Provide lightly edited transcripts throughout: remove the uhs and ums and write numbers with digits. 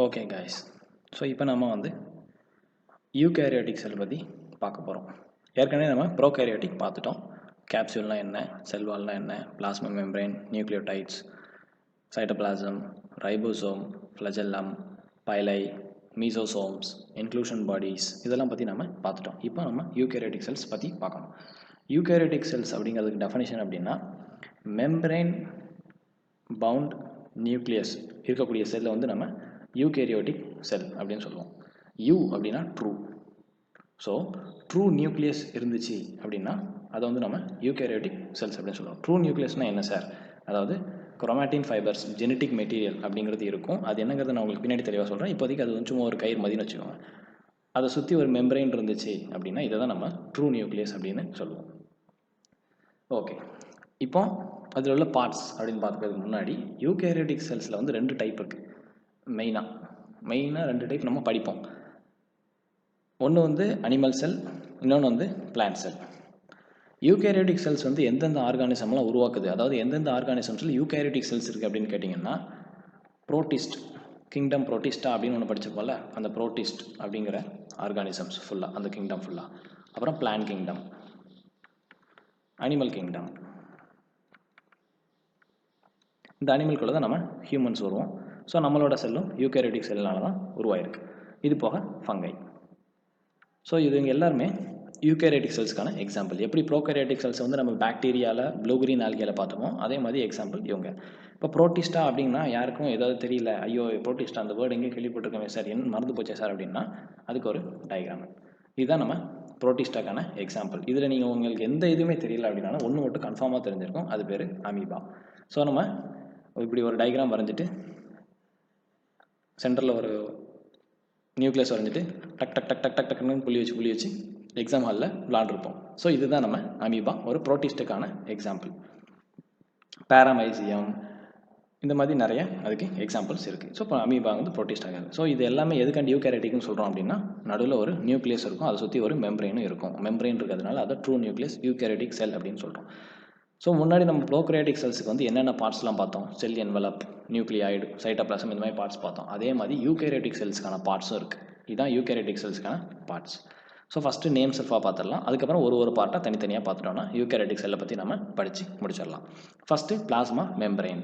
Okay guys, so இப்போ நம்ம eukaryotic செல் பற்றி பார்க்க போகிறோம். ஏற்கனவே நம்ம ப்ரோகேரியோட்டிக் பார்த்துட்டோம். கேப்சூல்னால் என்ன, செல்வால்னால் என்ன, plasma membrane, nucleotides, cytoplasm, ribosome, flagellum, pili, mesosomes, inclusion bodies, இதெல்லாம் பற்றி நம்ம பார்த்துட்டோம். இப்போ நம்ம யூகேரியோட்டிக் செல்ஸ் பற்றி பார்க்கணும். யூகேரியோட்டிக் செல்ஸ் அப்படிங்கிறதுக்கு டெஃபினிஷன் அப்படின்னா மெம்பரேன் பவுண்ட் நியூக்ளியஸ் இருக்கக்கூடிய செல்லை நம்ம யூகேரியோட்டிக் செல் அப்படின்னு சொல்லுவோம். யூ அப்படின்னா ட்ரூ. ஸோ ட்ரூ நியூக்ளியஸ் இருந்துச்சு அப்படின்னா அதை நம்ம யூகேரியோட்டிக் செல்ஸ் அப்படின்னு சொல்லுவோம். ட்ரூ நியூக்ளியஸ்னால் என்ன சார்? அதாவது குரோமாட்டின் ஃபைபர்ஸ், ஜெனட்டிக் மெட்டீரியல் அப்படிங்கிறது இருக்கும். அது என்னங்கிறத நான் உங்களுக்கு பின்னாடி தெளிவாக சொல்கிறேன். இப்போதைக்கு அது சும்மா ஒரு கயிறு மதின்னு வச்சுக்கோங்க. அதை சுற்றி ஒரு மெம்பரைன் இருந்துச்சு அப்படின்னா இதை தான் நம்ம ட்ரூ நியூக்ளியஸ் அப்படின்னு சொல்லுவோம். ஓகே, இப்போ அதில் உள்ள பார்ட்ஸ் அப்படின்னு பார்க்கறதுக்கு முன்னாடி யூகேரியோட்டிக் செல்ஸில் 2 டைப் இருக்குது. மெயினாக 2 டைப் நம்ம படிப்போம். ஒன்று அனிமல் செல், இன்னொன்று பிளான்ட் செல். யூகேரியோட்டிக் செல்ஸ் எந்தெந்த ஆர்கானிசம்லாம் உருவாக்குது, அதாவது எந்தெந்த ஆர்கானிசம்ஸில் யூகேரியோட்டிக் செல்ஸ் இருக்குது அப்படின்னு கேட்டிங்கன்னா புரோட்டிஸ்ட், கிங்டம் புரோட்டிஸ்டா அப்படின்னு ஒன்று படிச்சிருப்போம்ல, அந்த புரோட்டிஸ்ட் அப்படிங்கிற ஆர்கானிசம்ஸ் ஃபுல்லாக, அந்த கிங்டம் ஃபுல்லாக. அப்புறம் பிளான்ட் கிங்டம், அனிமல் கிங்டம். இந்த அனிமல்குள்ளே தான் நம்ம ஹியூமன்ஸ் வருவோம். ஸோ நம்மளோட செல்லும் யூகேரியோட்டிக் செல்லினால தான் உருவாயிருக்கு. இது போக ஃபங்கை. ஸோ இது எல்லாருமே யூகேரியோட்டிக் செல்ஸ்க்கான எக்ஸாம்பிள். எப்படி ப்ரோகேரியோட்டிக் செல்ஸ் நம்ம பாக்டீரியாவில், ப்ளூ கிரீன் ஆல்கியில் பார்த்துவோம், அதே மாதிரி எக்ஸாம்பிள் இவங்க. இப்போ புரோட்டிஸ்டா அப்படின்னா யாருக்கும் ஏதாவது தெரியல, ஐயோ புரோட்டிஸ்டா அந்த வேர்டு எங்கேயும் கேள்விப்பட்டிருக்கோமே சார், என்ன மறந்து போச்சே சார் அப்படின்னா அதுக்கு ஒரு டயக்ராம். இதுதான் நம்ம புரோட்டிஸ்டாக்கான எக்ஸாம்பிள். இதில் நீங்கள் உங்களுக்கு எந்த இதுவுமே தெரியல அப்படின்னா ஒன்று மட்டும் கன்ஃபார்மாக தெரிஞ்சிருக்கும், அது பேர் அமீபா. ஸோ நம்ம இப்படி ஒரு டயக்ராம் வரைஞ்சிட்டு சென்டரில் ஒரு நியூக்ளியஸ் வரைஞ்சிட்டு டக் டக் டக் டக் டக் டக்னு புள்ளி வச்சு எக்ஸாம் ஹாலில் விளாண்டுருப்போம். ஸோ இதுதான் நம்ம அமீபா, ஒரு புரோட்டிஸ்டுக்கான எக்ஸாம்பிள். பேராமைசியம், இந்த மாதிரி நிறைய அதுக்கு எக்ஸாம்பிள்ஸ் இருக்குது. ஸோ இப்போ அமீபா புரோட்டிஸ்ட் ஆகாது. ஸோ இது எல்லாமே எதுக்காண்டி யூகேரியோட்டிக்னு சொல்கிறோம் அப்படின்னா நடுவில் ஒரு நியூக்ளியஸ் இருக்கும், அதை சுற்றி ஒரு மெம்பரைனும் இருக்கும். மெம்பரைன் இருக்கிறதுனால அதை ட்ரூ நியூக்ளியஸ் யூகேரியோட்டிக் செல் அப்படின்னு சொல்கிறோம். ஸோ முன்னாடி நம்ம ப்ரோகேரியோட்டிக் செல்ஸுக்கு என்னென்ன பார்ட்ஸ்லாம் பார்த்தோம், செல் என்வலப், நியூக்ளியாய்டு, சைட்டோபிளாசம், இந்த மாதிரி பார்ட்ஸ் பார்த்தோம். அதே மாதிரி யூகேரியோட்டிக் செல்ஸுக்கான பார்ட்ஸும் இருக்குது. இதுதான் யூகேரியோட்டிக் செல்ஸுக்கான பார்ட்ஸ். ஸோ ஃபஸ்ட்டு நேம் செல்ஃபாக பார்த்துடலாம். அதுக்கப்புறம் ஒரு பார்ட்டாக தனித்தனியாக பார்த்துட்டோம்னா யூகேரியோட்டிக் செல்லை பற்றி நம்ம படித்து முடிச்சிடலாம். ஃபஸ்ட்டு பிளாஸ்மா மெம்பரைன்,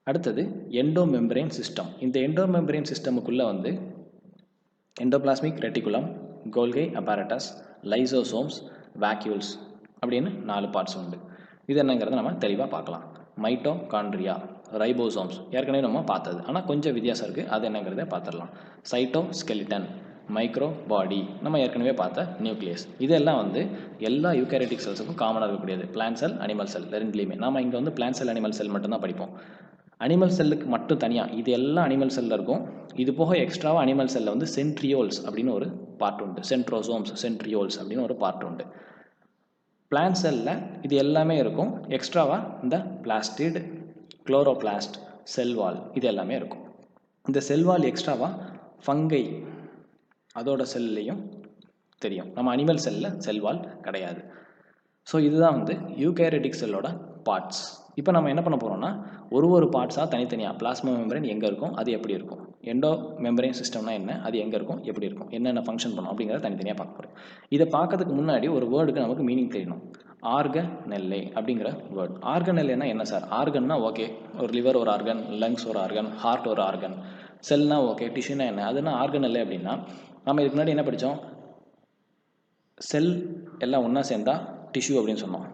அடுத்தது எண்டோ மெம்பரைன் சிஸ்டம். இந்த endo membrane சிஸ்டமுக்குள்ளே endoplasmic reticulum, கோல்கை அப்பaratus, lysosomes, வாக்யூல்ஸ் அப்படின்னு 4 பார்ட்ஸ் உண்டு. இது என்னங்கிறத நம்ம தெளிவாக பார்க்கலாம். மைட்டோகாண்ட்ரியா, ரைபோசோம்ஸ் ஏற்கனவே நம்ம பார்த்தது, ஆனால் கொஞ்சம் வித்தியாசம் இருக்குது, அது என்னங்கிறத பார்த்துடலாம். சைட்டோஸ்கெலிட்டன், மைக்ரோ பாடி, நம்ம ஏற்கனவே பார்த்த நியூக்ளியஸ். இதெல்லாம் எல்லா யூகேரியோட்டிக் செல்ஸுக்கும் காமனாக இருக்கக்கூடியது. பிளான்ட் செல், அனிமல் செல் ரெண்டுலேயுமே. நம்ம இங்கே பிளான்ட் செல், அனிமல் செல் மட்டும்தான் படிப்போம். அனிமல் செல்லுக்கு மட்டும் தனியாக இது எல்லாம் அனிமல் செல்லில் இருக்கும். இது போக எக்ஸ்ட்ராவாக அனிமல் செல்லில் சென்ட்ரியோல்ஸ் அப்படின்னு ஒரு பார்ட் உண்டு. சென்ட்ரோசோம்ஸ், சென்ட்ரியோல்ஸ் அப்படின்னு ஒரு பார்ட் உண்டு. பிளான்ட் செல்லில் இது எல்லாமே இருக்கும். எக்ஸ்ட்ராவாக இந்த பிளாஸ்டிட், குளோரோபிளாஸ்ட், செல்வால் இது எல்லாமே இருக்கும். இந்த செல்வால் எக்ஸ்ட்ராவாக ஃபங்கை அதோட செல்லையும் தெரியும். நம்ம அனிமல் செல்லில் செல்வால் கிடையாது. ஸோ இதுதான் யூகேரியோட்டிக் செல்லோட பார்ட்ஸ். இப்போ நம்ம என்ன பண்ண போகிறோம்னா ஒரு பார்ட்ஸாக தனித்தனியாக பிளாஸ்மா மெம்பரைன் எங்கே இருக்கும், அது எப்படி இருக்கும், எண்டோ மெம்பரைன் சிஸ்டம்னா என்ன, அது எங்கே இருக்கும், எப்படி இருக்கும், என்னென்ன ஃபங்க்ஷன் பண்ணும் அப்படிங்கிறத தனித்தனியாக பார்க்க போகிறோம். இதை பார்க்கறதுக்கு முன்னாடி ஒரு வேர்டுக்கு நமக்கு மீனிங் தெரியணும். ஆர்கனெல்லே அப்படிங்கிற வேர்டு. ஆர்கனெல்லேனா என்ன சார்? ஆர்கன்னா ஓகே, ஒரு லிவர் ஒரு ஆர்கன், லங்ஸ் ஒரு ஆர்கன், ஹார்ட் ஒரு ஆர்கன், செல்னா ஓகே, டிஷ்யூனா என்ன, அதுனா ஆர்கனெல்லே அப்படின்னா நம்ம இதுக்கு முன்னாடி என்ன படித்தோம்? செல் எல்லாம் ஒன்றா சேர்ந்தா டிஷ்யூ அப்படின்னு சொன்னோம்.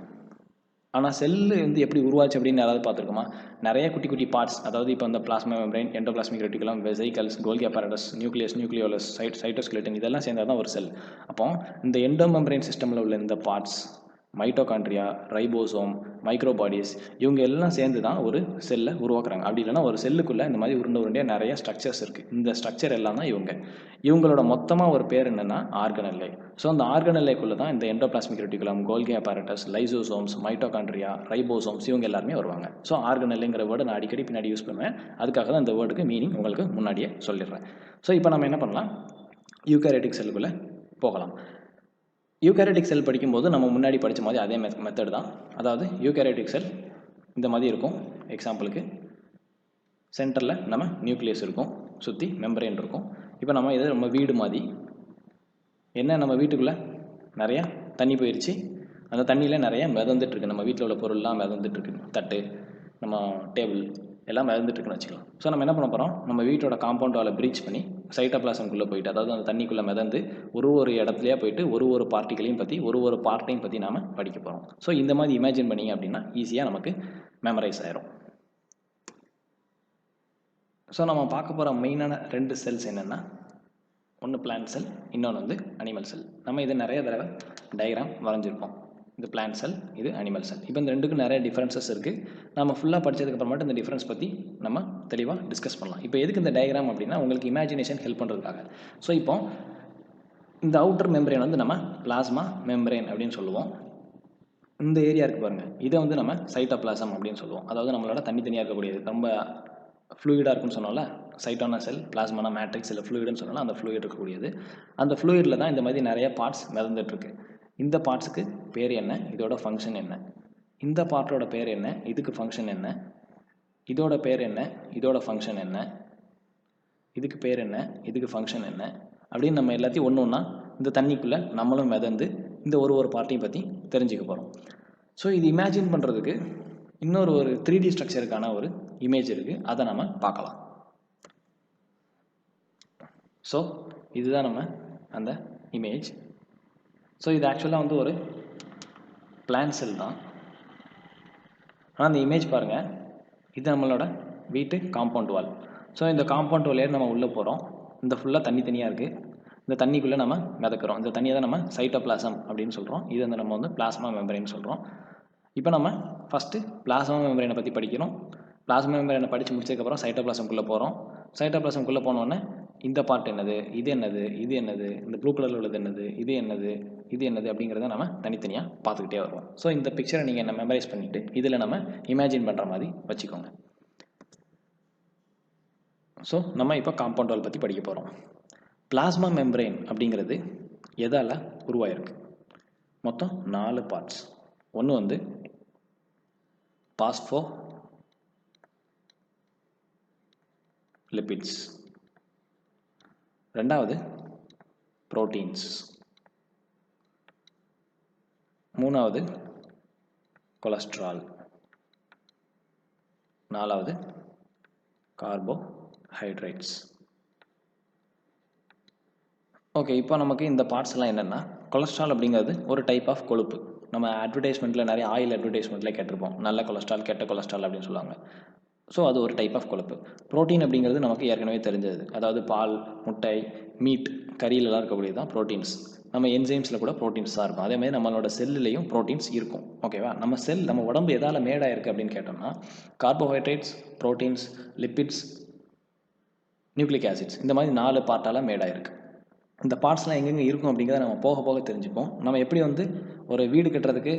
ஆனால் செல்லு எப்படி உருவாச்சு அப்படின்னு யாராவது பார்த்துருக்கோமா? நிறைய குட்டி குட்டி பார்ட்ஸ், அதாவது இப்போ இந்த plasma membrane, endoplasmic reticulum, vesicles, Golgi apparatus, nucleus, nucleolus, cytoskeleton இதெல்லாம் சேர்ந்தால் தான் ஒரு செல். அப்போ இந்த எண்டோ மெம்பரைன் சிஸ்டமில் உள்ள இந்த பார்ட்ஸ், மைட்டோகாண்ட்ரியா, ரைபோசோம், மைக்ரோபாடிஸ், இவங்க எல்லாம் சேர்ந்து தான் ஒரு செல்லை உருவாக்குறாங்க. அப்படி இல்லைனா ஒரு செல்லுக்குள்ளே இந்த மாதிரி உருண்டையாக நிறைய ஸ்ட்ரக்சர்ஸ் இருக்குது. இந்த ஸ்ட்ரக்சர் எல்லாம் தான் இவங்களோட மொத்தமாக ஒரு பேர் என்னென்னா ஆர்கனெல்லே. ஸோ அந்த ஆர்கனெல்லேக்குள்ளே தான் இந்த endoplasmic reticulum, Golgi apparatus, lysosomes, mitochondria, ribosomes இவங்க எல்லாருமே வருவாங்க. ஸோ ஆர்கனெல்லேங்கிற வேர்டு நான் அடிக்கடி பின்னாடி யூஸ் பண்ணுவேன். அதுக்காக தான் இந்த வேர்டுக்கு மீனிங் உங்களுக்கு முன்னாடியே சொல்லிடுறேன். ஸோ இப்போ நம்ம என்ன பண்ணலாம், யூகேரியோட்டிக் செல்லுக்குள்ளே போகலாம். யூகேரியோட்டிக் செல் படிக்கும்போது நம்ம முன்னாடி படித்த மாதிரி அதே மெத்தட் தான். அதாவது யூகேரியோட்டிக் செல் இந்த மாதிரி இருக்கும். எக்ஸாம்பிளுக்கு சென்டரில் நம்ம நியூக்ளியஸ் இருக்கும். சுற்றி மெம்பரேன் இருக்கும். இப்போ நம்ம இது நம்ம வீடு மாதிரி என்ன, நம்ம வீட்டுக்குள்ளே நிறையா தண்ணி போயிடுச்சு, அந்த தண்ணியில் நிறையா மிதந்துட்டுருக்கு, நம்ம வீட்டில் உள்ள பொருள்லாம் மிதந்துட்டுருக்கு, தட்டு, நம்ம டேபிள் எல்லாம் மிதந்துட்டுருக்குன்னு வச்சுக்கலாம். ஸோ நம்ம என்ன பண்ண போகிறோம், நம்ம வீட்டோட காம்பவுண்ட் வாலை ப்ரீச் பண்ணி சைட்டோபிளாசம்குள்ளே போயிட்டு, அதாவது அந்த தண்ணிக்குள்ளே மிதந்து ஒரு இடத்துலையா போயிட்டு ஒரு பார்ட்டிகளையும் பற்றி ஒரு பார்ட்டையும் பற்றி நாம் படிக்க போகிறோம். ஸோ இந்த மாதிரி இமேஜின் பண்ணிங்க அப்படின்னா ஈஸியாக நமக்கு மெமரைஸ் ஆயிரும். ஸோ நம்ம பார்க்க போகிற மெயினான 2 செல்ஸ் என்னென்னா, ஒன்று பிளான்ட் செல், இன்னொன்று வந்து அனிமல் செல். நம்ம இது நிறைய தடவை டயக்ராம் வரைஞ்சிருப்போம். இது பிளான்ட் செல், இது அனிமல் செல். இப்போ இந்த ரெண்டுக்கும் நிறைய டிஃப்ரென்சஸ் இருக்குது. நம்ம ஃபுல்லாக படித்ததுக்கப்புறமாட்டு இந்த டிஃப்ரென்ஸ் பற்றி நம்ம தெளிவாக டிஸ்கஸ் பண்ணலாம். இப்போ எதுக்கு இந்த டயக்ராம் அப்படின்னா, உங்களுக்கு இமேஜினேஷன் ஹெல்ப் பண்ணுறதுக்காக. ஸோ இப்போ இந்த அவுட்டர் மெம்பரேன் வந்து நம்ம பிளாஸ்மா மெம்பரேன் அப்படின்னு சொல்லுவோம். இந்த ஏரியா இருக்குது பாருங்கள், இதை வந்து நம்ம சைட்டோபிளாசம் அப்படின்னு சொல்லுவோம். அதாவது நம்மளோட தனித்தனியாக இருக்கக்கூடியது, ரொம்ப ஃப்ளூயிடாக இருக்குன்னு சொன்னோம்ல, சைட்டான செல், பிளாஸ்மானா மேட்ரிக்ஸ், இல்லை ஃப்ளூயிடுன்னு சொன்னாலும் அந்த ஃப்ளூயிட் இருக்கக்கூடியது. அந்த ஃப்ளூயிடில் தான் இந்த மாதிரி நிறைய பார்ட்ஸ் மிதந்துட்டுருக்கு. இந்த பார்ட்ஸுக்கு பேர் என்ன, இதோட ஃபங்க்ஷன் என்ன, இந்த பார்ட்டோட பேர் என்ன, இதுக்கு ஃபங்க்ஷன் என்ன, இதோட பேர் என்ன, இதோட ஃபங்க்ஷன் என்ன, இதுக்கு பேர் என்ன, இதுக்கு ஃபங்க்ஷன் என்ன அப்படின்னு நம்ம எல்லாத்தையும் ஒன்று ஒன்றா இந்த தண்ணிக்குள்ளே நம்மளும் மிதந்து இந்த ஒரு பார்ட்டையும் பற்றி தெரிஞ்சுக்க போகிறோம். ஸோ இது இமேஜின் பண்ணுறதுக்கு இன்னொரு 3D ஸ்ட்ரக்சருக்கான ஒரு இமேஜ் இருக்குது, அதை நம்ம பார்க்கலாம். ஸோ இதுதான் நம்ம அந்த இமேஜ். ஸோ இது ஆக்சுவலாக வந்து ஒரு பிளான்ட் செல் தான். ஆனால் அந்த இமேஜ் பாருங்கள், இது நம்மளோட வீட்டு காம்பவுண்ட் வால். ஸோ இந்த காம்பவுண்ட் வால் நம்ம உள்ளே போகிறோம். இந்த ஃபுல்லாக தனியாக இருக்குது. இந்த தண்ணிக்குள்ளே நம்ம மிதக்கிறோம். இந்த தண்ணியை தான் நம்ம சைட்டோபிளாசம் அப்படின்னு சொல்கிறோம். இது வந்து நம்ம வந்து பிளாஸ்மா மெம்பரேன் சொல்கிறோம். இப்போ நம்ம ஃபஸ்ட்டு பிளாஸ்மா மெம்பரேனை பற்றி படிக்கிறோம். பிளாஸ்மா மெம்பரேனை படித்து முடிச்சதுக்கப்புறம் சைட்டோபிளாசம்குள்ளே போகிறோம். சைட்டோபிளாசம்குள்ளே போனோடனே இந்த பார்ட் என்னது, இது என்னது, இது என்னது, இந்த ப்ளூ கலரில் உள்ளது என்னது, இது என்னது, இது என்னது அப்படிங்கிறத நம்ம தனித்தனியாக பார்த்துக்கிட்டே வருவோம். ஸோ இந்த பிக்சரை நீங்கள் என்ன மெமரைஸ் பண்ணிவிட்டு இதில் நம்ம இமேஜின் பண்ணுற மாதிரி வச்சுக்கோங்க. ஸோ நம்ம இப்போ காம்பவுண்ட் வால் பற்றி படிக்க போகிறோம். பிளாஸ்மா மெம்பரேன் அப்படிங்கிறது எதால் உருவாயிருக்கு? மொத்தம் 4 பார்ட்ஸ். ஒன்று வந்து பாஸ்போ லிபிட்ஸ், ரெண்டாவது புரோட்டீன்ஸ், மூணாவது கொலஸ்ட்ரால், நாலாவது கார்போஹைட்ரேட்ஸ். ஓகே, இப்போ நமக்கு இந்த பார்ட்ஸ் எல்லாம் என்னென்னா, கொலஸ்ட்ரால் அப்படிங்கிறது ஒரு டைப் ஆஃப் கொழுப்பு. நம்ம அட்வர்டைஸ்மெண்ட்டில் நிறைய ஆயில் அட்வர்டைஸ்மெண்ட்டில் கேட்டிருப்போம், நல்ல கொலஸ்ட்ரால், கெட்ட கொலஸ்ட்ரால் அப்படின்னு சொல்லுவாங்க. ஸோ அது ஒரு டைப் ஆஃப் கொழுப்பு. ப்ரோட்டீன் அப்படிங்கிறது நமக்கு ஏற்கனவே தெரிஞ்சது, அதாவது பால், முட்டை, மீட், கறியிலலாம் இருக்கக்கூடியது தான் ப்ரோட்டீன்ஸ். நம்ம என்சைம்ஸில் கூட ப்ரோட்டீன்ஸ் தான் இருக்கும். அதேமாதிரி நம்மளோட செல்லுலேயும் ப்ரோட்டீன்ஸ் இருக்கும். ஓகேவா? நம்ம உடம்பு எதால் மேடாக இருக்குது அப்படின்னு கேட்டோம்னா, carbohydrates, proteins, lipids, nucleic acids, இந்த மாதிரி 4 பார்ட்டால் மேடாக இருக்குது. இந்த பார்ட்ஸ்லாம் எங்கெங்கே இருக்கும் அப்படிங்கிறத நம்ம போக போக தெரிஞ்சுப்போம். நம்ம எப்படி வந்து ஒரு வீடு கட்டுறதுக்கு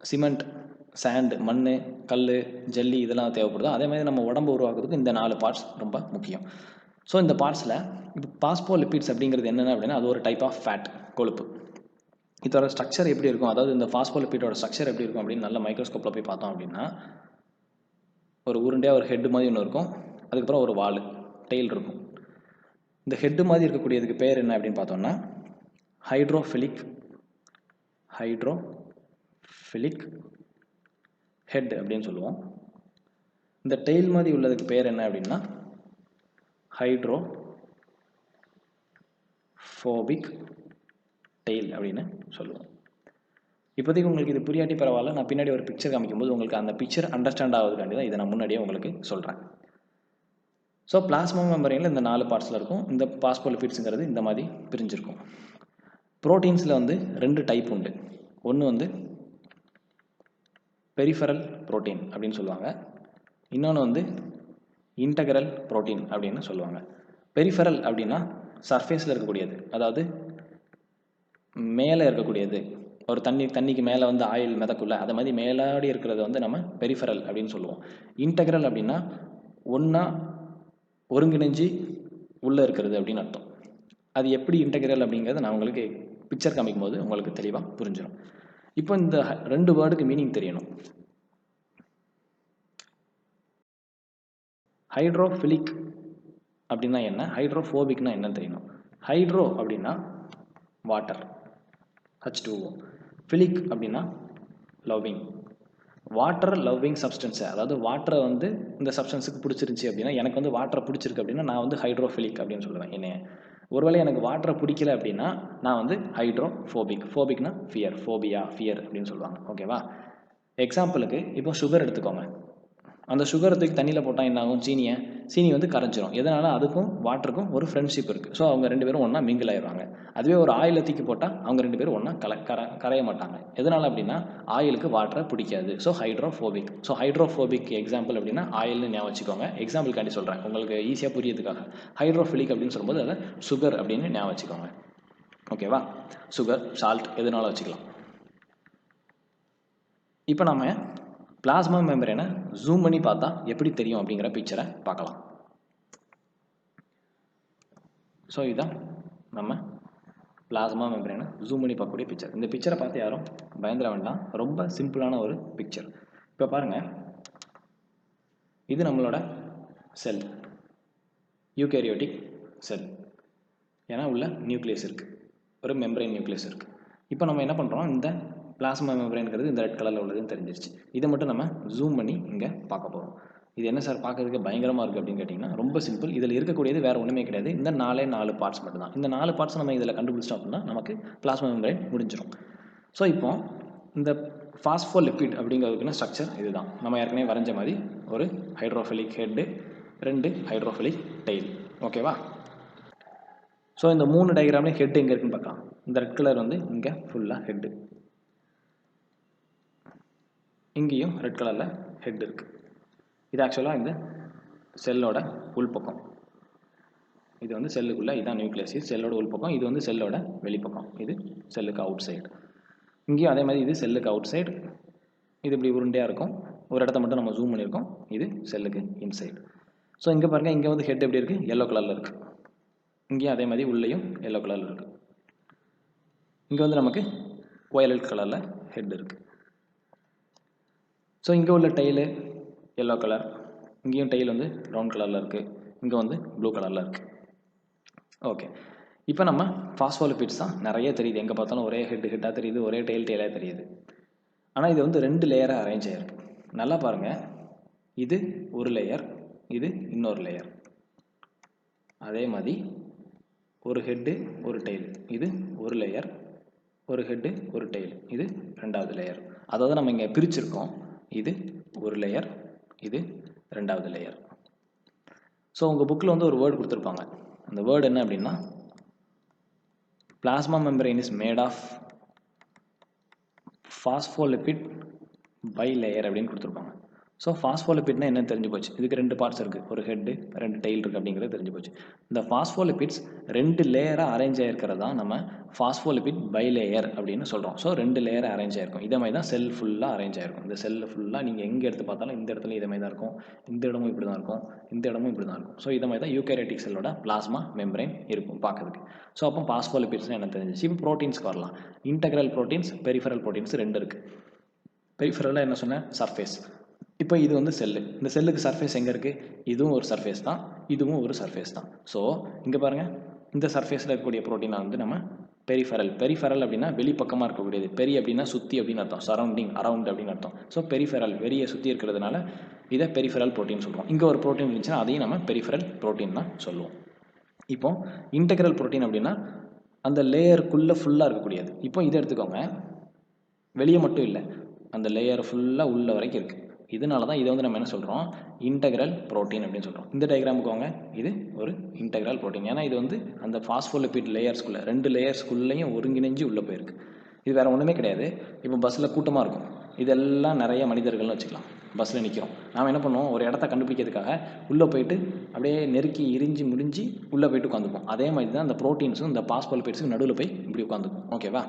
சிமெண்ட், சாண்ட், மண், கல், ஜல்லி இதெல்லாம் தேவைப்படுதோ, அதே மாதிரி நம்ம உடம்பு உருவாக்குறதுக்கு இந்த 4 பார்ட்ஸ் ரொம்ப முக்கியம். ஸோ இந்த பார்ட்ஸில் இப்போ பாஸ்போலிபிட்ஸ் அப்படிங்கிறது என்னென்ன அப்படின்னா, அது ஒரு டைப் ஆஃப் ஃபேட், கொழுப்பு. இதோட ஸ்ட்ரக்சர் எப்படி இருக்கும், அதாவது இந்த பாஸ்போலிபிட்டோட ஸ்ட்ரக்சர் எப்படி இருக்கும் அப்படின்னு நல்ல மைக்ரோஸ்கோப்பில் போய் பார்த்தோம் அப்படின்னா, ஒரு உருண்டையாக ஒரு ஹெட் மாதிரி ஒன்று இருக்கும், அதுக்கப்புறம் ஒரு வால், டெயில் இருக்கும். இந்த ஹெட்டு மாதிரி இருக்கக்கூடியதுக்கு பேர் என்ன அப்படின்னு பார்த்தோம்னா ஹைட்ரோஃபிலிக் ஹெட் அப்படின்னு சொல்லுவோம். இந்த டெயில் மாதிரி உள்ளதுக்கு பேர் என்ன அப்படின்னா ஹைட்ரோஃபோபிக் டெயில் அப்படின்னு சொல்லுவோம். இப்போதைக்கு உங்களுக்கு இது புரியாட்டி பரவாயில்ல, நான் பின்னாடி ஒரு பிக்சர் காமிக்கும்போது உங்களுக்கு அந்த பிக்சர் அண்டர்ஸ்டாண்ட் ஆகுதுக்காண்டி தான் இதை நான் முன்னாடியே உங்களுக்கு சொல்கிறேன். ஸோ பிளாஸ்மா மெம்பரேனில் இந்த 4 பார்ட்ஸில் இருக்கும். இந்த பாஸ்போலிபிட்ஸுங்கிறது இந்த மாதிரி பிரிஞ்சிருக்கும். ப்ரோட்டீன்ஸில் வந்து 2 டைப் உண்டு. ஒன்று வந்து பெரிஃபரல் புரோட்டீன் அப்படின்னு சொல்லுவாங்க, இன்னொன்று வந்து இன்டகரல் புரோட்டீன் அப்படின்னு சொல்லுவாங்க. பெரிஃபரல் அப்படின்னா சர்ஃபேஸில் இருக்கக்கூடியது, அதாவது மேலே இருக்கக்கூடியது. ஒரு தண்ணிக்கு மேலே வந்து ஆயில் மிதக்குள்ள அதை மாதிரி மேலாடி இருக்கிறத வந்து நம்ம பெரிஃபரல் அப்படின்னு சொல்லுவோம். இன்டகரல் அப்படின்னா ஒன்றா ஒருங்கிணைஞ்சு உள்ளே இருக்கிறது அப்படின்னு அர்த்தம். அது எப்படி இன்டெகிரல் அப்படிங்கிறத நான் உங்களுக்கு பிக்சர் காமிக்கும் போது உங்களுக்கு தெளிவாக புரிஞ்சிடும். இப்போ இந்த 2 வேர்டுக்கு மீனிங் தெரியணும். ஹைட்ரோஃபிலிக் அப்படின்னா என்ன, ஹைட்ரோஃபோபிக்னா என்னன்னு தெரியணும். ஹைட்ரோ அப்படின்னா வாட்டர் H2O, ஃபிலிக் அப்படின்னா லவ்விங். வாட்டர் லவ்விங் சப்ஸ்டன்ஸை, அதாவது வாட்டரை வந்து இந்த சப்ஸ்டன்ஸுக்கு பிடிச்சிருந்துச்சி அப்படின்னா, எனக்கு வந்து வாட்டரை பிடிச்சிருக்கு அப்படின்னா நான் வந்து ஹைட்ரோஃபிலிக் அப்படின்னு சொல்லுவேன் என்னைய. ஒருவேளை எனக்கு வாட்டரை பிடிக்கல அப்படின்னா நான் வந்து ஹைட்ரோஃபோபிக். ஃபோபிக்னா ஃபியர், ஃபோபியா ஃபியர் அப்படின்னு சொல்லுவாங்க. ஓகேவா? எக்ஸாம்பிளுக்கு இப்போ சுகர் எடுத்துக்கோங்க. அந்த சுகரை தூக்கி தண்ணியில் போட்டால் என்ன ஆகும், சீனி வந்து கரைஞ்சிரும். எதனால், அதுக்கும் வாட்டருக்கும் ஒரு ஃப்ரெண்ட்ஷிப் இருக்குது. ஸோ அவங்க 2 பேரும் ஒன்றா மிங்கிள் ஆயிடுவாங்க. அதுவே ஒரு ஆயிலை தூக்கி போட்டால் அவங்க 2 பேரும் ஒன்றா கரைய மாட்டாங்க. எதனால் அப்படின்னா ஆயிலுக்கு வாட்டரை பிடிக்காது. So hydrophobic. So hydrophobic example அப்படின்னா ஆயில்னு ஞாபகம் வச்சுக்கோங்க. எக்ஸாம்பிள்காண்டி சொல்கிறேன் உங்களுக்கு ஈஸியாக புரியதுக்காக. ஹைட்ரோஃபிலிக் அப்படின்னு சொல்லும்போது அதை சுகர் அப்படின்னு ஞாபகம் வச்சுக்கோங்க. ஓகேவா? சுகர், சால்ட் எதுனாலும் வச்சுக்கலாம். இப்போ நம்ம பிளாஸ்மா மெம்பரேனை ஜூம் பண்ணி பார்த்தா எப்படி தெரியும் அப்படிங்கிற பிக்சரை பார்க்கலாம். ஸோ இதுதான் நம்ம பிளாஸ்மா மெம்பரேனை ஜூம் பண்ணி பார்க்கக்கூடிய பிக்சர். இந்த பிக்சரை பார்த்து யாரும் பயந்துட வேண்டாம், ரொம்ப சிம்பிளான ஒரு பிக்சர். இப்போ பாருங்கள், இது நம்மளோட செல், யூகேரியோட்டிக் செல். ஏன்னா உள்ள நியூக்ளியஸ் இருக்குது, ஒரு மெம்பரேன் நியூக்ளியஸ் இருக்குது. இப்போ நம்ம என்ன பண்ணுறோம், இந்த பிளாஸ்மா மெம்பரேன்கிறது இந்த ரெட் கலரில் உள்ளதுன்னு தெரிஞ்சிருச்சு. இதை மட்டும் நம்ம ஜூம் பண்ணி இங்கே பார்க்க போகிறோம். இது என்ன சார் பார்க்கறதுக்கு பயங்கரமாக இருக்குது அப்படின்னு கேட்டிங்கன்னா, ரொம்ப சிம்பிள். இதில் இருக்கக்கூடியது வேறு ஒன்றுமே கிடையாது, இந்த 4 பார்ட்ஸ் மட்டும்தான். இந்த 4 பார்ட்ஸ் நம்ம இதில் கண்டுபிடிச்சிட்டோம் அப்படின்னா நமக்கு பிளாஸ்மா மெம்பரேன் முடிஞ்சிடும். ஸோ இப்போ இந்த பாஸ்போலிபிட் அப்படிங்கிறதுக்குன்னு ஸ்ட்ரக்சர் இதுதான். நம்ம ஏற்கனவே வரைஞ்ச மாதிரி ஒரு ஹைட்ரோஃபிலிக் ஹெட்டு, 2 ஹைட்ரோஃபிலிக் டெயில். ஓகேவா? ஸோ இந்த 3 டயக்ராம்லேயும் ஹெட் எங்கே இருக்குன்னு பார்க்கலாம். இந்த ரெட் கலர் வந்து இங்கே ஃபுல்லாக ஹெட்டு, இங்கேயும் ரெட் கலரில் ஹெட் இருக்குது. இது ஆக்சுவலாக இந்த செல்லோட உள்பக்கம். இது வந்து செல்லுக்குள்ளே இதான் நியூக்ளியஸ், செல்லோட உள்பக்கம். இது வந்து செல்லோட வெளிப்பக்கம், இது செல்லுக்கு அவுட் சைடு. இங்கேயும் அதே மாதிரி இது செல்லுக்கு அவுட் சைடு. இது இப்படி உருண்டையாக இருக்கும். ஒரு இடத்த மட்டும் நம்ம ஜூம் பண்ணியிருக்கோம். இது செல்லுக்கு இன்சைடு. ஸோ இங்கே பாருங்கள், இங்கே வந்து ஹெட் எப்படி இருக்குது, எல்லோ கலரில் இருக்குது. இங்கேயும் அதே மாதிரி உள்ளேயும் எல்லோ கலரில் இருக்குது. இங்கே வந்து நமக்கு வயலட் கலரில் ஹெட் இருக்குது. ஸோ இங்கே உள்ள டெய்லு எல்லோ கலர், இங்கேயும் டெய்ல் வந்து ப்ரௌன் கலரில் இருக்குது, இங்கே வந்து ப்ளூ கலரில் இருக்குது. ஓகே, இப்போ நம்ம பாஸ்போலிபிட்ஸ் தான் நிறைய தெரியுது. எங்கே பார்த்தாலும் ஒரே ஹெட்டாக தெரியுது, ஒரே டெயிலாக தெரியுது. ஆனால் இது வந்து 2 லேயராக அரேஞ்ச் ஆகிருக்கு. நல்லா பாருங்கள், இது ஒரு லேயர், இது இன்னொரு லேயர். அதே மாதிரி ஒரு ஹெட்டு ஒரு டெயில், இது ஒரு லேயர், ஒரு ஹெட்டு ஒரு டெயில், இது 2வது லேயர். அதாவது நம்ம இங்கே பிரிச்சிருக்கோம். இது ஒரு லேயர், இது 2வது லேயர். ஸோ உங்கள் புக்கில் வந்து ஒரு வேர்டு கொடுத்துருப்பாங்க. அந்த வேர்டு என்ன அப்படின்னா, plasma membrane is made of phospholipid bilayer அப்படின்னு கொடுத்துருப்பாங்க. ஸோ பாஸ்போலிபிட்னா என்ன தெரிஞ்சு போச்சு. இதுக்கு 2 பார்ட்ஸ் இருக்குது, ஒரு ஹெட்டு 2 டெயில் இருக்குது அப்படிங்கிறது தெரிஞ்சு போச்சு. இந்த பாஸ்போலிபிட்ஸ் 2 லேயராக அரேஞ்ச் ஆகிருக்கிறது தான் நம்ம பாஸ்போலிபிட் பை லேயர் அப்படின்னு சொல்கிறோம். ஸோ 2 லேயராக அரேஞ்ச் ஆகிருக்கும். இதே மாதிரி தான் செல் ஃபுல்லாக அரேஞ்ச் ஆகிருக்கும். இந்த செல் ஃபுல்லாக நீங்கள் எங்கே எடுத்து பார்த்தாலும் இந்த இடத்துல இதே மாதிரி தான் இருக்கும், இந்த இடமும் இப்படி தான் இருக்கும், இந்த இடமும் இப்படி தான் இருக்கும். ஸோ இதே மாதிரி தான் யூகேரியோட்டிக் செல்லோட பிளாஸ்மா மெம்பரேன் இருக்கும் பார்க்கறதுக்கு. ஸோ அப்போ பாஸ்போலிபிட்ஸ்னு என்ன தெரிஞ்சிச்சு. இப்போ ப்ரோட்டீன்ஸ்க்கு வரலாம். இன்டெக்ரல் ப்ரோட்டீன்ஸ், பெரிஃபரல் ப்ரோட்டீன்ஸ் 2 இருக்குது. பெரிஃபரலாக என்ன சொன்னேன், சர்ஃபேஸ். இப்போ இது வந்து செல்லு. இந்த செல்லுக்கு சர்ஃபேஸ் எங்கே இருக்குது, இதுவும் ஒரு சர்ஃபேஸ் தான், இதுவும் ஒரு சர்ஃபேஸ் தான். ஸோ இங்கே பாருங்கள், இந்த சர்ஃபேஸில் இருக்கக்கூடிய ப்ரோட்டீனை வந்து நம்ம பெரிஃபரல். பெரிஃபரல் அப்படின்னா வெளிப்பக்கமாக இருக்கக்கூடியது. பெரி அப்படின்னா சுற்றி அப்படின்னு அர்த்தம், சரௌண்டிங், அரவுண்ட் அப்படின்னு அர்த்தம். ஸோ பெரிஃபரல் வெளியே சுற்றி இருக்கிறதுனால இதை பெரிஃபரல் ப்ரோட்டீன் சொல்லுவோம். இங்கே ஒரு ப்ரோட்டீன் இருந்துச்சுன்னா அதையும் நம்ம பெரிஃபரல் ப்ரோட்டீன் தான் சொல்லுவோம். இப்போ இன்டெக்ரல் ப்ரோட்டீன் அப்படின்னா அந்த லேயருக்குள்ளே ஃபுல்லாக இருக்கக்கூடியது. இப்போ இதை எடுத்துக்கோங்க, வெளியே மட்டும் இல்லை, அந்த லேயர் ஃபுல்லாக உள்ள வரைக்கும் இருக்குது. இதனால தான் இதை வந்து நம்ம என்ன சொல்கிறோம், இன்டெக்ரல் ப்ரோட்டீன் அப்படின்னு சொல்கிறோம். இந்த டயக்ராமுக்கு இது ஒரு இன்டெக்ரல் ப்ரோட்டீன். ஏன்னா இது வந்து அந்த பாஸ்போலிபிட் லேயர்ஸ்குள்ளே 2 லேயர்ஸ்குள்ளேயும் ஒருங்கிணைஞ்சு உள்ளே போயிருக்கு. இது வேறு ஒன்றுமே கிடையாது. இப்போ பஸ்ஸில் கூட்டமாக இருக்கும், இதெல்லாம் நிறைய மனிதர்கள்னு வச்சுக்கலாம். பஸ்ஸில் நிற்கிறோம், நாம் என்ன பண்ணுவோம், ஒரு இடத்த கண்டுபிடிக்கிறதுக்காக உள்ளே போயிட்டு அப்படியே நெருக்கி இரிஞ்சு முடிஞ்சு உள்ளே போயிட்டு உட்காந்துப்போம். அதே மாதிரி தான் இந்த ப்ரோட்டீன்ஸும் இந்த பாஸ்போலிபிட்ஸும் நடுவில் போய் இப்படி உட்காந்துக்கும். ஓகேவா?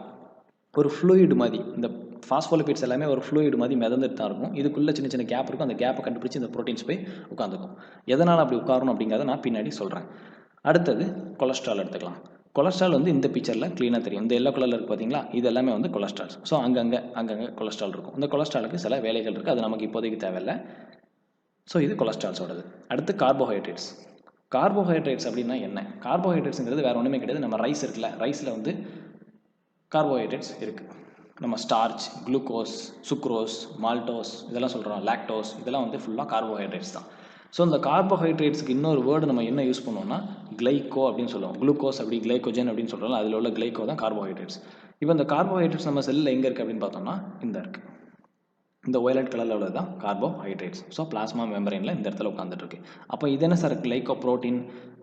ஒரு ஃப்ளூயிடு மாதிரி இந்த பாஸ்போலிபிட்ஸ் எல்லாமே ஒரு ஃப்ளூயிடு மாதிரி மிதந்துட்டு தான் இருக்கும். இதுக்குள்ளே சின்ன சின்ன கேப் இருக்கும். அந்த கேப்பை கண்டுபிடிச்சி இந்த ப்ரோட்டீன்ஸ் போய் உட்காந்துக்கும். எதனால் அப்படி உட்காரணும் அப்படிங்கிறத நான் பின்னாடி சொல்கிறேன். அடுத்தது கொலஸ்ட்ரால் எடுத்துக்கலாம். கொலஸ்ட்ரால் வந்து இந்த பிக்சரில் க்ளீனாக தெரியும். இந்த எல்லோ கலரில் இருக்குது பார்த்தீங்களா, இது எல்லாமே வந்து கொலஸ்ட்ரால்ஸ். ஸோ அங்கங்கே கொலஸ்ட்ரால் இருக்கும். இந்த கொலஸ்ட்ராலுக்கு சில வேலைகள் இருக்குது, அது நமக்கு இப்போதைக்கு தேவையில்லை. ஸோ இது கொலஸ்ட்ரால்ஸோடது. அடுத்து கார்போஹைட்ரேட்ஸ். கார்போஹைட்ரேட்ஸ் அப்படின்னா என்ன? கார்போஹைட்ரேட்ஸுங்கிறது வேறு ஒன்றுமே கிடையாது. நம்ம ரைஸ் இருக்குல்ல, ரைஸில் வந்து கார்போஹைட்ரேட்ஸ் இருக்குது. நம்ம ஸ்டார்ச், குளுக்கோஸ், சுக்ரோஸ், மால்டோஸ் இதெல்லாம் சொல்கிறோம், லாக்டோஸ் இதெல்லாம் வந்து ஃபுல்லாக கார்போஹைட்ரேட்ஸ் தான். ஸோ இந்த கார்போஹைட்ரேட்ஸுக்கு இன்னொரு வேர்டு நம்ம என்ன யூஸ் பண்ணுவோம்னா கிளைக்கோ அப்படின்னு சொல்லுவோம். குளுக்கோஸ் அப்படி கிளைக்கோஜன் அப்படின்னு சொல்கிறோம், அதில் உள்ள கிளைக்கோ தான் கார்போஹைட்ரேட்ஸ். இப்போ இந்த கார்போஹைட்ரேட்ஸ் நம்ம செல்லில் எங்கே இருக்குது அப்படின்னு பார்த்தோம்னா இந்த இருக்குது. இந்த வயலட் கலரில் உள்ளது தான் கார்போஹைட்ரேட்ஸ். ஸோ பிளாஸ்மா மெம்பரேனில் இந்த இடத்துல உட்காந்துட்ருக்கு. அப்போ இது என்ன sir glyco protein,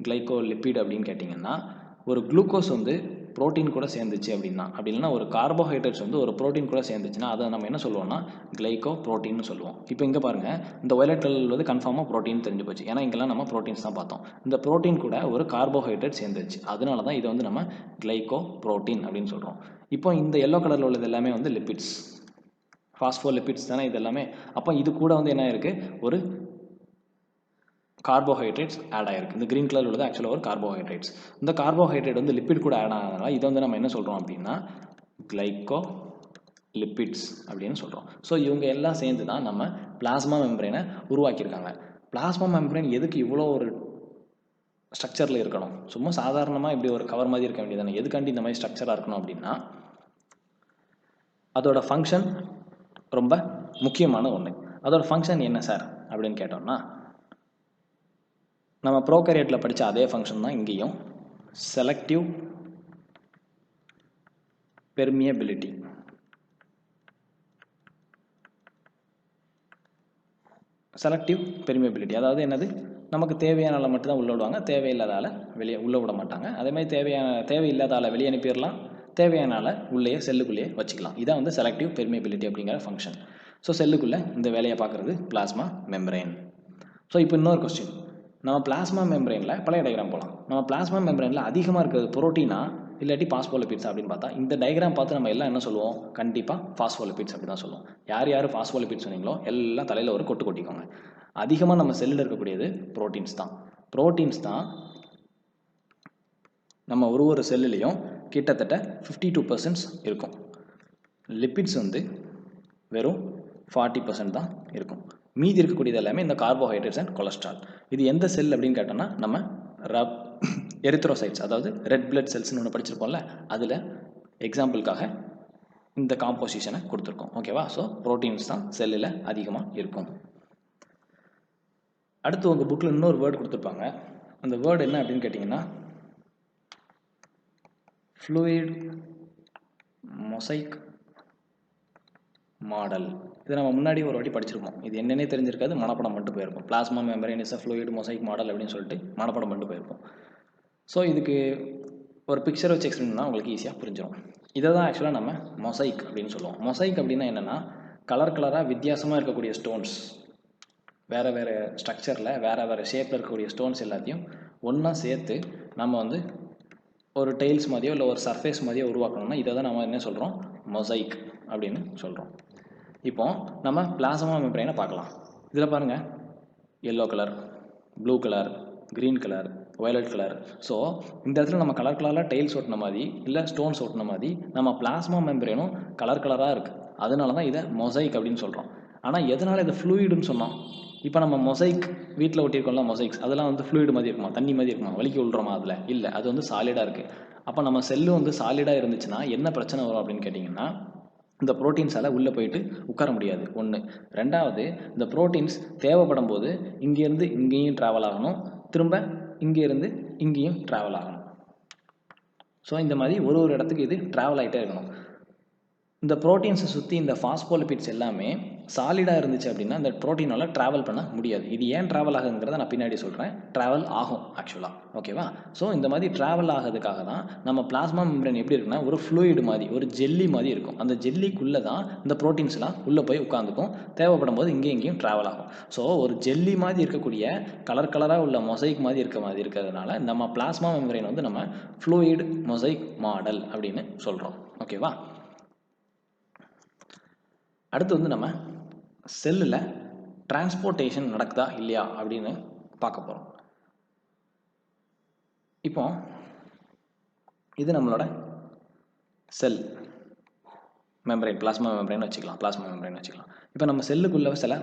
glyco lipid அப்படின்னு கேட்டிங்கன்னா, ஒரு குளுக்கோஸ் வந்து ப்ரோட்டீன் கூட சேர்ந்துச்சு அப்படின்னா, அப்படி இல்லைன்னா ஒரு கார்போஹைட்ரேட்ஸ் வந்து ஒரு ப்ரோட்டீன் கூட சேர்ந்துச்சுன்னா அதை நம்ம என்ன சொல்லுவோம்னா கிளைக்கோ ப்ரோட்டீன்னு சொல்லுவோம். இப்போ இங்கே பாருங்கள், இந்த வயலட் கலரில் வந்து கன்ஃபார்மாக ப்ரோட்டீன் தெரிஞ்சு போச்சு. ஏன்னா இங்கெல்லாம் நம்ம ப்ரோட்டீன்ஸ் தான் பார்த்தோம். இந்த ப்ரோட்டீன் கூட ஒரு கார்போஹைட்ரேட் சேர்ந்துச்சு, அதனால தான் இதை வந்து நம்ம கிளைக்கோ ப்ரோட்டீன் அப்படின்னு சொல்கிறோம். இப்போ இந்த எல்லோ கலரில் உள்ளது எல்லாமே வந்து லிப்பிட்ஸ், ஃபாஸ்போலிப்பிட்ஸ் தானே இது எல்லாமே. அப்போ இது கூட வந்து என்ன இருக்குது, ஒரு கார்போஹைட்ரேட்ஸ் ஆட் ஆகிருக்கு. இந்த க்ரீன் கலர் உள்ளது ஆக்சுவலாக ஒரு கார்போஹைட்ரேட்ஸ். இந்த கார்போஹைட்ரேட் வந்து லிப்பிட் கூட ஆட் ஆனதுனால இதை வந்து நம்ம என்ன சொல்கிறோம் அப்படின்னா கிளைக்கோ லிப்பிட்ஸ் அப்படின்னு சொல்கிறோம். ஸோ இவங்க எல்லாம் சேர்ந்து தான் நம்ம பிளாஸ்மா மெம்பரேனை உருவாக்கியிருக்காங்க. பிளாஸ்மா மெம்பரேன் எதுக்கு இவ்வளோ ஒரு ஸ்ட்ரக்சரில் இருக்கணும்? சும்மா சாதாரணமாக இப்படி ஒரு கவர் மாதிரி இருக்க வேண்டியதானே. எதுக்காண்டி இந்த மாதிரி ஸ்ட்ரக்சராக இருக்கணும் அப்படின்னா அதோட ஃபங்க்ஷன் ரொம்ப முக்கியமான ஒன்று. அதோட ஃபங்க்ஷன் என்ன சார் அப்படின்னு கேட்டோம்னா, நம்ம ப்ரோகாரியோட்டில் படித்த அதே ஃபங்க்ஷன் தான் இங்கேயும். Selective permeability. செலக்டிவ் பெர்மியபிலிட்டி அதாவது என்னது, நமக்கு தேவையான ஆளை மட்டும் தான் உள்ள விடுவாங்க, தேவையில்லாத ஆளை வெளியே உள்ளே விட மாட்டாங்க. அதே மாதிரி தேவையில்லாத ஆளை வெளியே அனுப்பிடலாம், தேவையான ஆளை உள்ளேயே செல்லுக்குள்ளேயே வச்சுக்கலாம். இதான் வந்து செலக்டிவ் பெர்மியபிலிட்டி அப்படிங்கிற ஃபங்க்ஷன். ஸோ செல்லுக்குள்ளே இந்த வேலையை பார்க்குறது பிளாஸ்மா மெம்பரேன். ஸோ இப்போ இன்னொரு கொஸ்டின், நம்ம பிளாஸ்மா மெம்பரேனில் பழைய டயக்ராம் போகலாம். நம்ம பிளாஸ்மா மெம்பரேனில் அதிகமாக இருக்கிறது புரோட்டீனா இல்லாட்டி பாஸ்போலிபிட்ஸ் அப்படின்னு பார்த்தா, இந்த டயக்ராம் பார்த்து நம்ம எல்லாம் என்ன சொல்லுவோம், கண்டிப்பாக பாஸ்போலிபிட்ஸ் அப்படி தான் சொல்லுவோம். யார் யார் பாஸ்போலிபிட்ஸ் சொன்னீங்களோ எல்லாம் தலையில் ஒரு கொட்டு கொட்டிக்கோங்க. அதிகமாக நம்ம செல்லில் இருக்கக்கூடியது புரோட்டீன்ஸ் தான். புரோட்டீன்ஸ் தான் நம்ம ஒரு செல்லுலேயும் கிட்டத்தட்ட 52% இருக்கும். லிப்பிட்ஸ் வந்து வெறும் 40% தான் இருக்கும். மீதி இருக்கக்கூடியது எல்லாமே இந்த கார்போஹைட்ரேட்ஸ் அண்ட் கொலஸ்ட்ரால். இது எந்த செல் அப்படின்னு கேட்டோம்னா நம்ம எரித்ரோசைட்ஸ், அதாவது ரெட் பிளட் செல்ஸ்னு ஒன்று படிச்சிருப்போம்ல, அதில் எக்ஸாம்பிளுக்காக இந்த காம்போசிஷனை கொடுத்துருக்கோம். ஓகேவா? ஸோ ப்ரோட்டீன்ஸ் தான் செல்லில் அதிகமாக இருக்கும். அடுத்து உங்கள் புக்கில் இன்னொரு வேர்டு கொடுத்துருப்பாங்க. அந்த வேர்டு என்ன அப்படின்னு கேட்டிங்கன்னா ஃப்ளூயிட் மொசைக் மாடல். இதை நம்ம முன்னாடி ஒரு வாட்டி படிச்சிருப்போம். இது என்னன்னே தெரிஞ்சிருக்காது, மனப்படம் மட்டும் போயிருப்போம். Plasma membrane is a fluid mosaic model அப்படின்னு சொல்லிட்டு மனப்படம் மட்டும் போயிருப்போம். ஸோ இதுக்கு ஒரு பிக்சர் வச்சு எக்ஸ்பிளைன் பண்ணால் உங்களுக்கு ஈஸியாக புரிஞ்சிடும். இதை தான் ஆக்சுவலாக நம்ம மொசைக் அப்படின்னு சொல்லுவோம். மொசைக் அப்படின்னா என்னென்னா, கலர் கலராக வித்தியாசமாக இருக்கக்கூடிய ஸ்டோன்ஸ், வேறு வேறு ஸ்ட்ரக்சரில் வேறு வேறு ஷேப்பில் இருக்கக்கூடிய ஸ்டோன்ஸ் எல்லாத்தையும் ஒன்றா சேர்த்து நம்ம வந்து ஒரு டைல்ஸ் மாதிரியோ இல்லை ஒரு சர்ஃபேஸ் மாதிரியோ உருவாக்கணும்னா இதை தான் நம்ம என்ன சொல்கிறோம், மொசைக் அப்படின்னு சொல்கிறோம். இப்போ நம்ம பிளாஸ்மா மெம்பரேனை பார்க்கலாம். இதில் பாருங்கள், yellow colour, blue colour, green colour, violet colour. So இந்த இடத்துல நம்ம கலர் கலராக டைல்ஸ் ஓட்டின மாதிரி இல்லை ஸ்டோன்ஸ் ஓட்டின மாதிரி நம்ம பிளாஸ்மா மெம்பரேனும் கலர் கலராக இருக்குது. அதனால தான் இதை மொசைக் அப்படின்னு சொல்கிறோம். ஆனால் எதனால் இதை ஃப்ளூயிடுன்னு சொன்னோம்? இப்போ நம்ம மொசைக் வீட்டில் ஒட்டியிருக்கோம்ல மொசைக்ஸ், அதெல்லாம் வந்து ஃப்ளூயிடு மாதிரி இருக்குமா, தண்ணி மாதிரி இருக்குமா, வலிக்கு விழுறோமா? அதில் இல்லை, அது வந்து சாலிடாக இருக்குது. அப்போ நம்ம செல்லு வந்து சாலிடாக இருந்துச்சுன்னா என்ன பிரச்சனை வரும் அப்படின்னு கேட்டிங்கன்னா, இந்த ப்ரோட்டீன்ஸால் உள்ளே போயிட்டு உட்கார முடியாது. ஒன்று. ரெண்டாவது, இந்த ப்ரோட்டீன்ஸ் தேவைப்படும் போது இங்கேருந்து இங்கேயும் ட்ராவல் ஆகணும், திரும்ப இங்கேருந்து இங்கேயும் ட்ராவல் ஆகணும். ஸோ இந்த மாதிரி ஒரு இடத்துக்கு இது ட்ராவல் ஆகிட்டே இருக்கணும். இந்த ப்ரோட்டீன்ஸை சுற்றி இந்த ஃபாஸ்போலிபிட்ஸ் எல்லாமே சாலிடாக இருந்துச்சு அப்படின்னா இந்த ப்ரோட்டீனால் ட்ராவல் பண்ண முடியாது. இது ஏன் ட்ராவல் ஆகுங்கிறத நான் பின்னாடி சொல்கிறேன். ட்ராவல் ஆகும் ஆக்சுவலாக. ஓகேவா? ஸோ இந்த மாதிரி ட்ராவல் ஆகிறதுக்காக தான் நம்ம பிளாஸ்மா மெம்பரேன் எப்படி இருக்குன்னா ஒரு ஃப்ளூயிடு மாதிரி, ஒரு ஜெல்லி மாதிரி இருக்கும். அந்த ஜெல்லிக்குள்ளே தான் இந்த ப்ரோட்டீன்ஸ்லாம் உள்ளே போய் உட்காந்துக்கும், தேவைப்படும் போது இங்கேயும் ட்ராவல் ஆகும். ஸோ ஒரு ஜெல்லி மாதிரி இருக்கக்கூடிய கலர் கலராக உள்ள மொசைக் மாதிரி இருக்கிறதுனால நம்ம பிளாஸ்மா மெம்பரேன் வந்து நம்ம ஃப்ளூயிட் மொசைக் மாடல் அப்படின்னு சொல்கிறோம். ஓகேவா? அடுத்து வந்து நம்ம செல்லில் டிரான்ஸ்போர்ட்டேஷன் நடக்குதா இல்லையா அப்படின்னு பார்க்க போகிறோம். இப்போ இது நம்மளோட செல் மெம்பரேன், பிளாஸ்மா மெம்பரேன் வச்சுக்கலாம். இப்போ நம்ம செல்லுக்குள்ளே சில